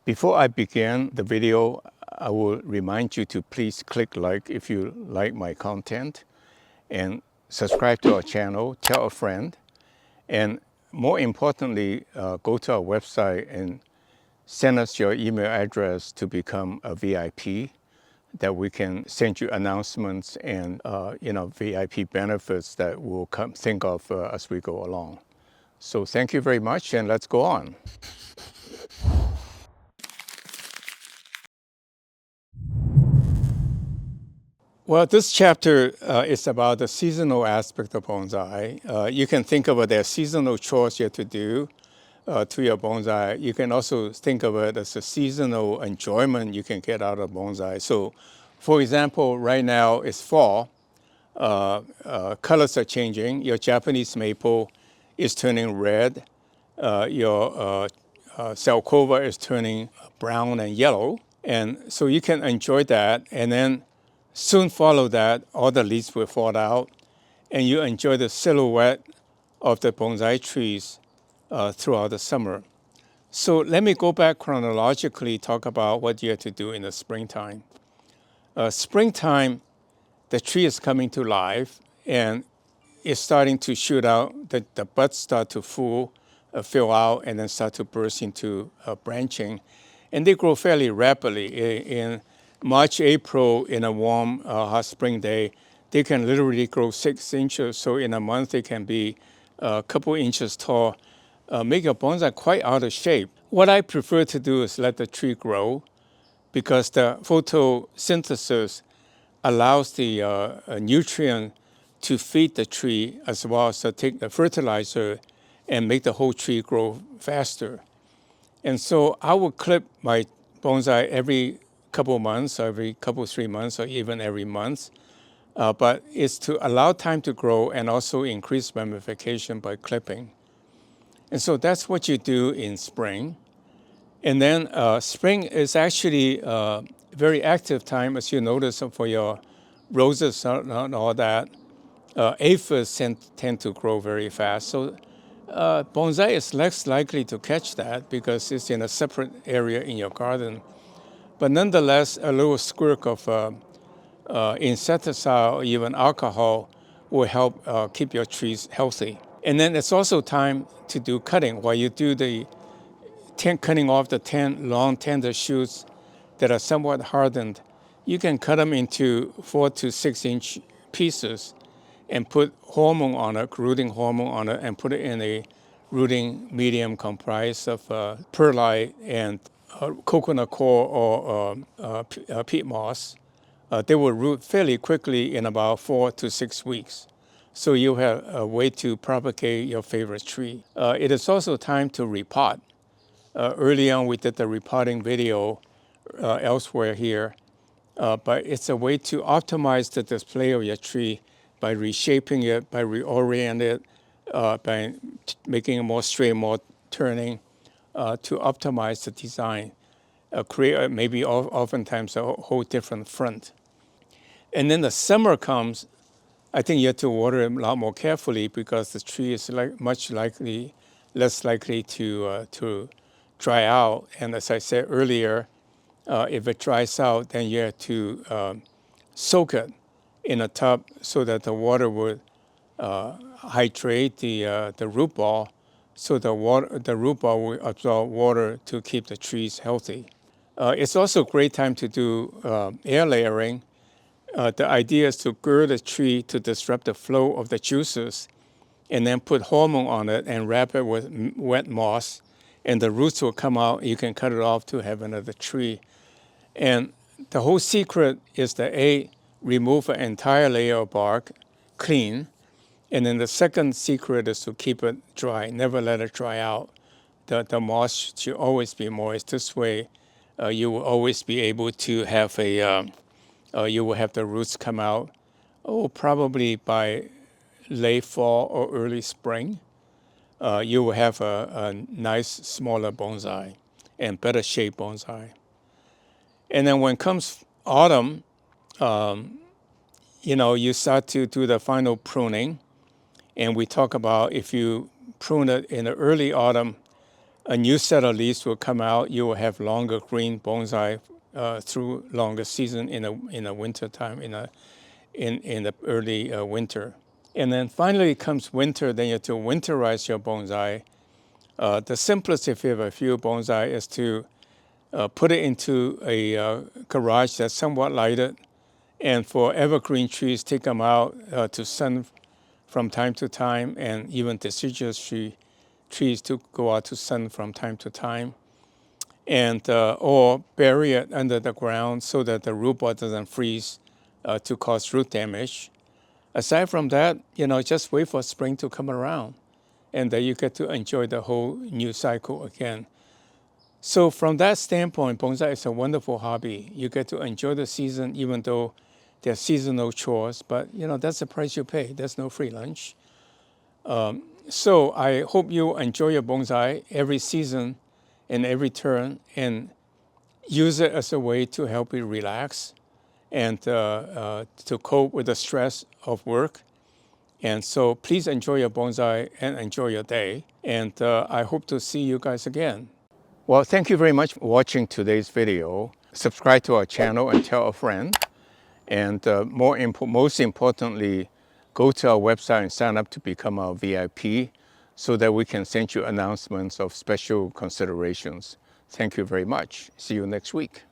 Before I begin the video, I will remind you to please click like if you like my content and subscribe to our channel, tell a friend, and more importantly, go to our website and send us your email address to become a VIP that we can send you announcements and VIP benefits that we'll think of as we go along. So thank you very much, and let's go on. Well, this chapter is about the seasonal aspect of bonsai. You can think of it as seasonal chores you have to do to your bonsai. You can also think of it as a seasonal enjoyment you can get out of bonsai. So, for example, right now it's fall. Colors are changing. Your Japanese maple is turning red. Your Salcova is turning brown and yellow. And so you can enjoy that. And then soon follow that, all the leaves will fall out, and you enjoy the silhouette of the bonsai trees throughout the summer. So let me go back chronologically, talk about what you have to do in the springtime. Springtime, the tree is coming to life, and it's starting to shoot out. The buds start to fill out, and then start to burst into branching. And they grow fairly rapidly. In March, April, in a warm, hot spring day, they can literally grow 6 inches. So in a month, they can be a couple inches tall, make a bonsai quite out of shape. What I prefer to do is let the tree grow, because the photosynthesis allows the nutrient to feed the tree as well as to take the fertilizer and make the whole tree grow faster. And so I will clip my bonsai every couple months, or every couple 3 months, or even every month. But it's to allow time to grow and also increase ramification by clipping. And so that's what you do in spring. And then spring is actually a very active time, as you notice for your roses and all that. Aphids tend to grow very fast. So bonsai is less likely to catch that because it's in a separate area in your garden. But nonetheless, a little squirt of insecticide or even alcohol will help keep your trees healthy. And then it's also time to do cutting. While you do the cutting off the 10 long tender shoots that are somewhat hardened, you can cut them into 4 to 6 inch pieces and put hormone on it, rooting hormone on it, and put it in a rooting medium comprised of perlite and coconut coir or peat moss. They will root fairly quickly in about 4 to 6 weeks. So you have a way to propagate your favorite tree. It is also time to repot. Early on, we did the repotting video elsewhere here, but it's a way to optimize the display of your tree by reshaping it, by reorienting it, by making it more straight, more turning, to optimize the design, create maybe oftentimes a whole different front. And then the summer comes, I think you have to water it a lot more carefully because the tree is less likely to dry out. And as I said earlier, if it dries out, then you have to soak it in a tub so that the water would hydrate the root ball, so the root ball will absorb water to keep the trees healthy. It's also a great time to do air layering. The idea is to gird the tree to disrupt the flow of the juices, and then put hormone on it and wrap it with wet moss, and the roots will come out. You can cut it off to have another tree. And the whole secret is to remove an entire layer of bark clean. And then the second secret is to keep it dry, never let it dry out. The moss should always be moist. This way, you will always be able to have you will have the roots come out, probably by late fall or early spring. You will have a nice, smaller bonsai and better shaped bonsai. And then when comes autumn, you start to do the final pruning. And we talk about if you prune it in the early autumn, a new set of leaves will come out. You will have longer green bonsai through longer season in the winter time, in the early winter. And then finally comes winter. Then you have to winterize your bonsai. The simplest, if you have a few bonsai, is to put it into a garage that's somewhat lighted. And for evergreen trees, take them out to sun from time to time, and even deciduous trees to go out to sun from time to time. And or bury it under the ground so that the root ball doesn't freeze to cause root damage. Aside from that, just wait for spring to come around, and then you get to enjoy the whole new cycle again. So from that standpoint, bonsai is a wonderful hobby. You get to enjoy the season, even though they're seasonal chores, but that's the price you pay. There's no free lunch. So I hope you enjoy your bonsai every season and every turn, and use it as a way to help you relax and to cope with the stress of work. And so please enjoy your bonsai and enjoy your day. And I hope to see you guys again. Well, thank you very much for watching today's video. Subscribe to our channel and tell a friend. And most importantly, go to our website and sign up to become our VIP so that we can send you announcements of special considerations. Thank you very much. See you next week.